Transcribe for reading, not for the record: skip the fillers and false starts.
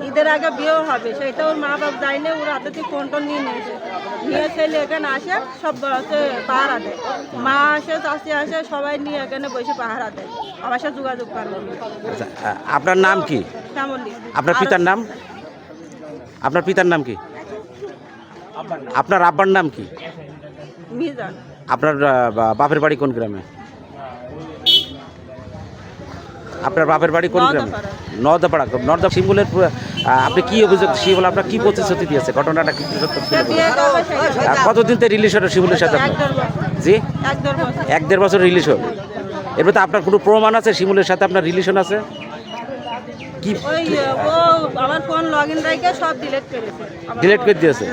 ঈদের আগে বিয়েও হবে, সেটা ওর মা বাপ যায়নি, ওর হাতে থেকে ফোন টোন নিয়ে ছেলে এখানে আসে, সব হচ্ছে পাহারা দেয়। মা আসে, চাষি আসে, সবাই নিয়ে এখানে বসে পাহারা দেয়, আমার সাথে যোগাযোগ করবে। আপনার নাম কি? শ্যামলী। আপনার পিতার নাম? আপনার পিতার নাম কি? আপনার আব্বার নাম কি? মিজান। আপনার বাপের বাড়ি কোন গ্রামে? আপনার বাপের বাড়ি কোন গ্রামে? নর্দাপাড়া। নর্দা শিমুলের আপনি কি অভিযোগ? শিমুল আপনার কি প্রতিশ্রুতি দিয়েছে? ঘটনাটা কি সত্য ছিল? কতদিন থেকে রিলিজ হলো শিমুলের সাথে? জি, 1-1.5 বছর রিলিজ হল। এরপর তো আপনার কোনো প্রমাণ আছে শিমুলের সাথে আপনার রিলেশন আছে? কি ওই ও আমার ফোন লগইন রাইখে সব ডিলিট করেছে, ডিলিট করে দিয়েছে?